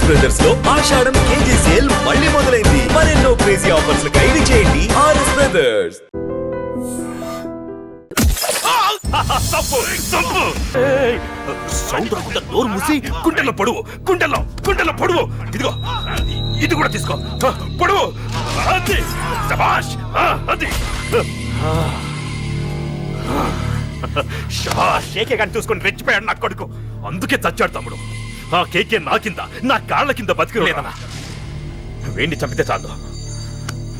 RS brothers లో ఆషాఢం KG sale మళ్ళీ మొదలైంది. మరెన్నో క్రేజీ ఆఫర్స్ ఖైదీ చేయండి ఆర్ఎస్ బ్రదర్స్. సౌండ్ రాకుండా నోరు మూసి గుండెల్లో పొడువు, గుండెల్లో పొడువు. ఇదిగో ఇది కూడా తీసుకో, పొడువు. అది శభాష్, అది కేకే కానీ చూసుకొని రెచ్చిపోయాడు నా కొడుకు. అందుకే చచ్చాడు తమ్ముడు. ఆ కేకే నా కింద, నా కాళ్ళ కింద బతికలేదన్నా. వేణ్ణి చంపితే చాలు.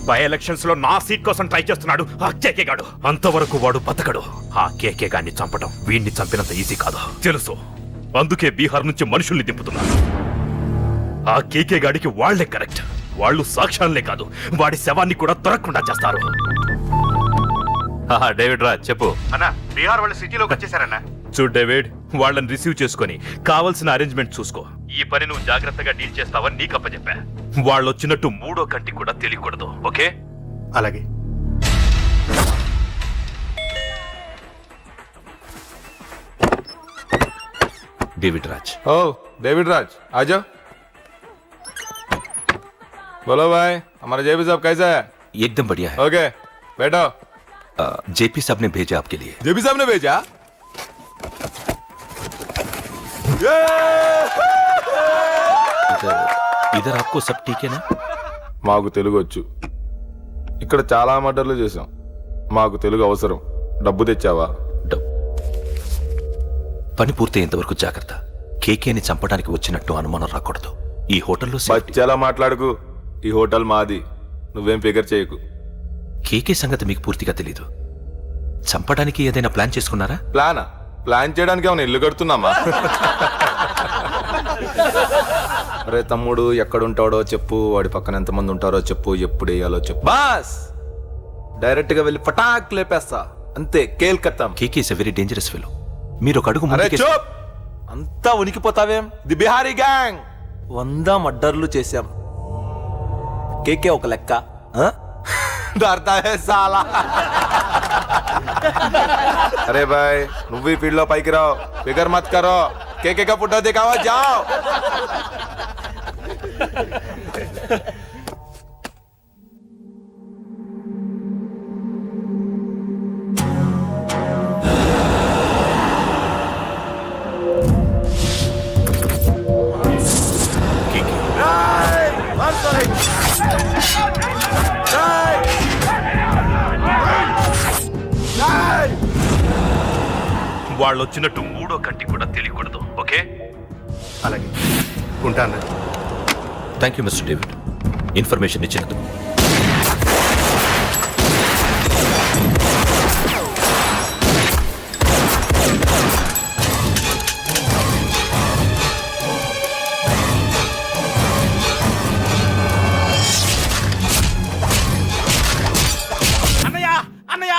బై ఎలక్షన్స్ లో నా సీట్ కోసం ట్రై చేస్తున్నాడు ఆ కేకే గాడు. అంతవరకు వాడు బతకడు. ఆ కేకే గాన్ని చంపడం వీణ్ణి చంపినంత ఈజీ కాదు తెలుసు. అందుకే బీహార్ నుంచి మనుషుల్ని దింపుతున్నారు. ఆ కేకే గాడికి వాళ్లే కరెక్ట్. వాళ్ళు సాక్ష్యాలనే కాదు, వాడి శవాన్ని కూడా దొరకకుండా చేస్తారు. డేవిడ్ రా చెప్పు అన్నా. బీహార్ వాళ్ళు సిటీలోకి వచ్చేసారన్నా. చూడు డేవిడ్, వాళ్ళని రిసీవ్ చేసుకుని కావాల్సిన అరేంజ్మెంట్ చూసుకో. ఈ పని నువ్వు జాగ్రత్తగా డీల్ చేస్తావని నీకు అప్పచెప్పా. వాళ్ళు వచ్చినట్టు మూడో కంటికి కూడా తెలియకూడదు, ఓకే? అలాగే. डेविड राज। ओ डेविड राज आ जाओ। बोलो भाई, हमारा जेपी साहब कैसा है? एकदम बढ़िया है। ओके बैठो। जेपी साहब ने भेजा आपके लिए। जेपी साहब ने भेजा? इधर आपको सब ठीक है ना? మాకు తెలుగు వచ్చు. ఇక్కడ చాలా మర్డర్లు చేసాం. మాకు తెలుగు అవసరం. డబ్బు తెచ్చావా? పని పూర్తయ్యేంత వరకు జాగ్రత్త. కేకేని చంపడానికి వచ్చినట్టు అనుమానం రాకూడదు. ఈ హోటల్లో బచ్చాలా మాట్లాడుకు. ఈ హోటల్ మాది. నువ్వేం ఫిగర్ చేయకు. కేకే సంగతి మీకు పూర్తిగా తెలీదు. చంపడానికి ఏదైనా ప్లాన్ చేసుకున్నారా? ప్లాన్ చేయడానికి ఏమైనా ఇల్లు కడుతున్నామా? అరే తమ్ముడు, ఎక్కడుంటాడో చెప్పు, వాడి పక్కన ఎంతమంది ఉంటారో చెప్పు, ఎప్పుడు వేయాలో చెప్పు. బాస్ డైరెక్ట్ గా వెళ్ళి పటాక్ లేపేస్తా అంతే. కేల్కత్తాం. KK is a very dangerous fellow. మీరు ఒక అడుగు అంతా ఉనికిపోతావేం? ది బిహారీ గ్యాంగ్ 100 మర్డర్లు చేశాం. కేకే ఒక లెక్క. అరే బాయ్, నువ్వు ఈ ఫీల్డ్ లో పైకి రావు. ఫిగర్ మత్ కరో. కేకే కా ఫోటో దిखाओ जाओ. వాళ్ళు వచ్చినట్టు మూడో కంటి కూడా తెలియకూడదు, ఓకే? అలాగే ఉంటాను. Thank you mister David, information ఇచ్చినందుకు. అన్నయ్య,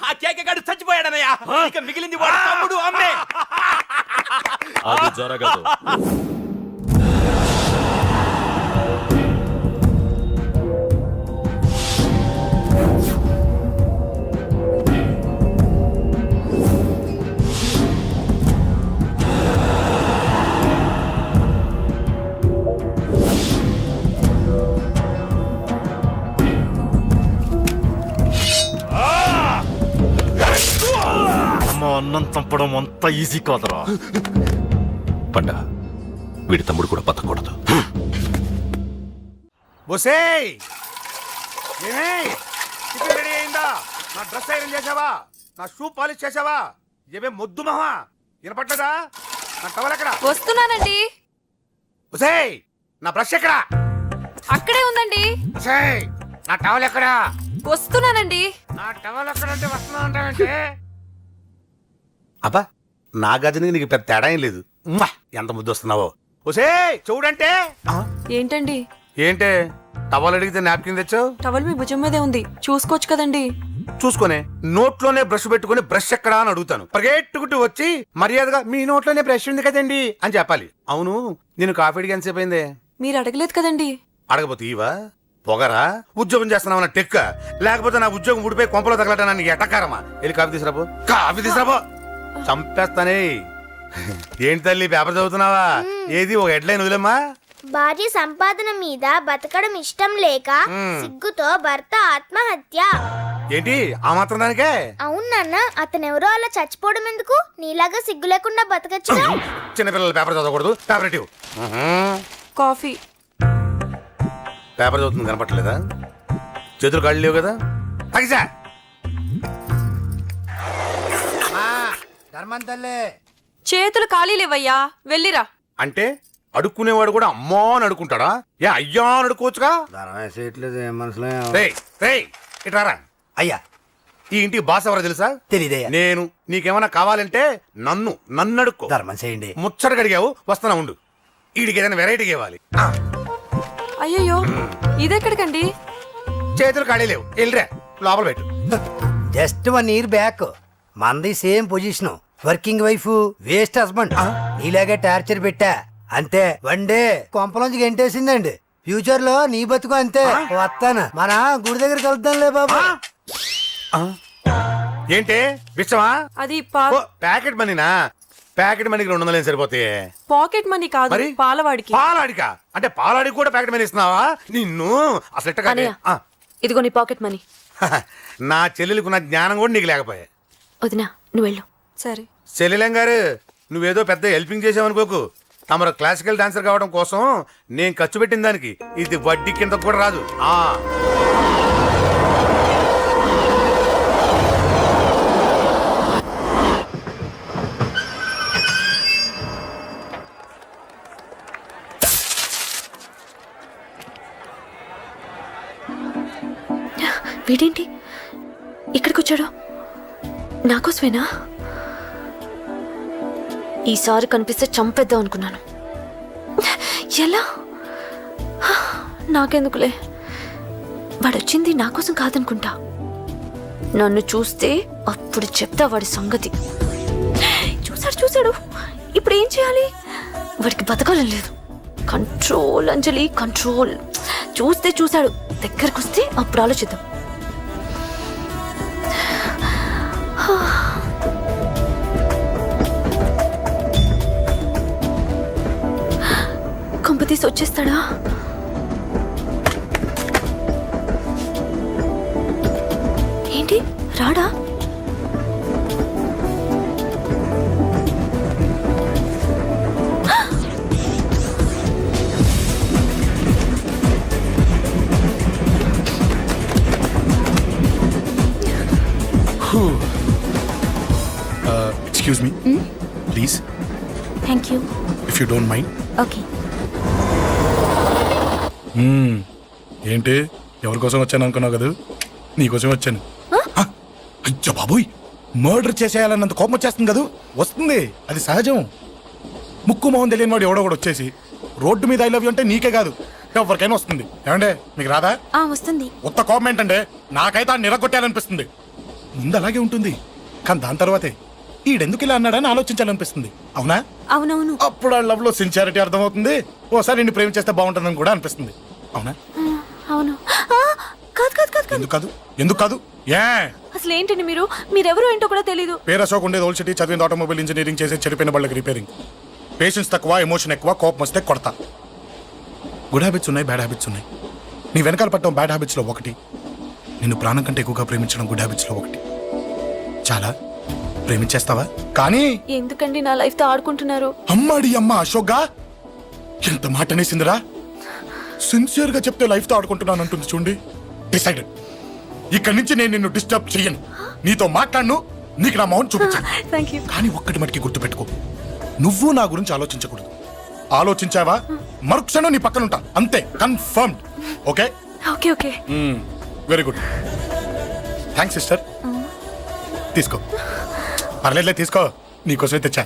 ఆ కేకే గాడు చచ్చిపోయాడన్నయ్య. ఇక మిగిలింది వాడు తమ్ముడు, అమ్మే. అది జరగదు. అన్నం చంపడం అంత ఈజీ కాదురా. పండ, వీడి తమ్ముడు కూడా బతకూడదు. బొసేయ్, టిఫిన్ రెడీ అయిందా? నా డ్రెస్ ఐరన్ చేసావా? నా షూ పాలిష్ చేసావా? ఏమే మొద్దు మహా వినపడ్డదా? నా టవల్ ఎక్కడా? వస్తున్నానండి. బొసేయ్, నా బ్రష్ ఎక్కడా? అక్కడే ఉందండి. బొసేయ్, నా టవల్ ఎక్కడా? వస్తున్నానండి. నా టవల్ ఎక్కడంటే వస్తున్నా అంటావంటే? అబ్బా, నా గదిని నీకు పెద్ద తేడా ఏం లేదు. ఎంత ముద్దు వస్తున్నావో. ఒసే చూడంటే. ఏంటండి? ఏంటే టవల్ అడిగితే నాప్కిన్ తెచ్చావు? టవల్ మీ భుజం మీదే ఉంది, చూసుకోవచ్చు కదండి. చూసుకునే నోట్లోనే బ్రష్ పెట్టుకుని బ్రష్ ఎక్కడా అని అడుగుతాను. పరిగెట్టుకుంటూ వచ్చి మర్యాదగా మీ నోట్లోనే బ్రష్ ఉంది కదండి అని చెప్పాలి. అవును, నేను కాఫీ అడిగి ఎంతసేపు అయిందే? మీరు అడగలేదు కదండి. అడగబోతు ఇవా పొగరా? ఉద్యోగం చేస్తున్నావు టెక్క, లేకపోతే నా ఉద్యోగం ఊడిపోయి కొంపలో తగలటానికి ఎటకారమా? వెళ్ళి కాఫీ తీసుకురాబో. కాఫీ తీసుకురాబో. చంపేస్తానే. ఏంటి తల్లి, పేపర్ చదువుతున్నావా? ఏది ఒక హెడ్లైన్ వదిలేమ్మా. భార్య సంపాదన మీద బతకడం ఇష్టం లేక సిగ్గుతో భర్త ఆత్మహత్య. ఏంటి ఆ మాత్రం దానికే? అవును నాన్న, అతనెవరో అలా చచ్చిపోవడం ఎందుకు? నీలాగా సిగ్గు లేకుండా బతకచ్చు. చిన్నపిల్లల పేపర్ చదవకూడదు. పేపర్ ఇవ్వు. కాఫీ. పేపర్ చదువుతుంది కనపట్లేదా? చేతులు కాళ్ళు లేవు కదా? తగ్గిసా చేతులు ఖాళీ లేవయ్యా, వెళ్ళిరా. అంటే అడుక్కునేవాడు కూడా అమ్మా అని అడుక్కుంటాడా? ఏ అయ్యా అని అడుక్కోవచ్చుగా? రేయ్, రేయ్, ఇట్రారా. అయ్యా, ఈ ఇంటికి బాస్ ఎవరో తెలుసా? తెలీదయ్యా. నేను. నీకేమైనా కావాలంటే నన్ను అడుక్కో. ధర్మం చేయండి. ముచ్చట అడిగావు, వస్తానా ఉండు. వీడికి ఏదైనా వెరైటీగా ఇవ్వాలి. అయ్యయ్యో, ఇదెక్కడికండి? చేతులు ఖాళీ లేవు, వెళ్ళిరా లోపల పెట్టు. జస్ట్ 1 year బ్యాక్ మనది same position. Working wife, waste husband. నీలాగే టార్చర్ పెట్టా అంతే. 1 day కొంపలోంచి గెంటేసిందండి. ఫ్యూచర్ లో నీ బతుకు అంతే. వస్తాను, మన గుడి దగ్గర కలుద్దాంలే బాబా. ఏంటి విషమా? అది ప్యాకెట్ మనీనా? ప్యాకెట్ మనీకి 200 సరిపోతాయి. పాకెట్ మనీ కాదు, మరి? పాలవాడికి. పాలాడికా? అంటే పాలాడికి కూడా ప్యాకెట్ మనీ ఇస్తున్నావా? నిన్ను అసలు ఎట్టగా ఇదిగో నీ పాకెట్ మనీ. నా చెల్లెలకు నా జ్ఞానం కూడా నీకు లేకపోయా. వదినా, నువ్వు వెళ్ళు. సరే. చెల్లెలం గారు, నువ్వేదో పెద్ద హెల్పింగ్ చేసావనుకోకు. తమరు క్లాసికల్ డాన్సర్ కావడం కోసం నేను ఖర్చు పెట్టిన దానికి ఇది వడ్డీ కింద కూడా రాదు. వీడేంటి ఇక్కడికి వచ్చాడు? నాకోసమేనా? ఈసారి కనిపిస్తే చంపేద్దాం అనుకున్నాను. ఎలా? నాకెందుకులే, వాడొచ్చింది నా కోసం కాదనుకుంటా. నన్ను చూస్తే అప్పుడు చెప్తా వాడి సంగతి. చూశాడు. ఇప్పుడు ఏం చేయాలి? వాడికి బతకాలని లేదు. కంట్రోల్ అంజలి, కంట్రోల్. చూశాడు, దగ్గరకు వస్తే అప్పుడు ఆలోచిద్దాం. కొంపతీసి వచ్చేస్తాడా? ఏంటి రాడా? Excuse me, please, thank you. if you don't mind. Okay. ఏంటి ఎవరి కోసం వచ్చాను అనుకున్నావు కదా? నీకోసం వచ్చాను. అయ్యో బాబోయ్, మర్డర్ చేసేయాలన్నంత కోపం వచ్చేస్తుంది కదా? వస్తుంది, అది సహజం. ముక్కు మొహం తెలియని వాడు ఎవడో కూడా వచ్చేసి రోడ్డు మీద ఐ లవ్ యూ అంటే నీకే కాదు ఎవరికైనా వస్తుంది. ఏమంటే మీకు రాదా? వస్తుంది. ఉత్త కోపం ఏంటంటే నాకైతే ఆ నిరగొట్టాలనిపిస్తుంది. ముందు అలాగే ఉంటుంది, కానీ దాని తర్వాతే ఈడెందుకు ఇలా అన్నాడని ఆలోచించాలనిపిస్తుంది. అవునా? అవునవును. అప్పుడు ఆ లవ్ లో సిన్సియారిటీ అర్థమవుతుంది. ఓసారి నిన్ను ప్రేమించేస్తే బాగుంటుందని కూడా అనిపిస్తుంది. అవునా? అవును. కాదు. ఎందుకు కాదు? ఏ అసలు ఏంటండి మీరెవరు ఏంటో కూడా తెలీదు. పేరు అశోక్ ఉండేది ఓల్డ్ సిటీ, చదివింది ఆటోమొబైల్ ఇంజనీరింగ్, చేసే చెడిపోయిన బళ్ళకి రిపేరింగ్. పేషెన్స్ తక్కువ, ఎమోషన్ ఎక్కువ, కోపం వస్తే కొడతా. గుడ్ హ్యాబిట్స్ ఉన్నాయి, బ్యాడ్ హ్యాబిట్స్ ఉన్నాయి. నీ వెనకాల పట్టడం బ్యాడ్ హ్యాబిట్స్ లో ఒకటి, నిన్ను ప్రాణం కంటే ఎక్కువగా ప్రేమించడం గుడ్ హ్యాబిట్స్ లో ఒకటి. చాలా ప్రేమించేస్తావా? కానీ ఎందుకండి నా లైఫ్ తో ఆడుకుంటున్నారు? అమ్మాడి అమ్మ అశోక్గా ఎంత మాట అనేసిందిరా. సిన్సియర్ గా చెప్తే లైఫ్ తో ఆడుకుంటున్నాను అంటుంది చూడండి. డిసైడెడ్, ఇక్కడి నుంచి నేను నిన్ను డిస్టర్బ్ చెయ్యను. నీతో మాట్లాడను, నీకు నా మౌన్ చూపించాను. కానీ ఒక్కటి మటుకి గుర్తుపెట్టుకో, నువ్వు నా గురించి ఆలోచించకూడదు. ఆలోచించావా మరుక్షణం నీ పక్కన ఉంటా, అంతే. Confirmed. Okay? Okay. Very good. Thanks sister. తీసుకో, పర్లేదులే, తీసుకో, నీకోసమే తెచ్చా.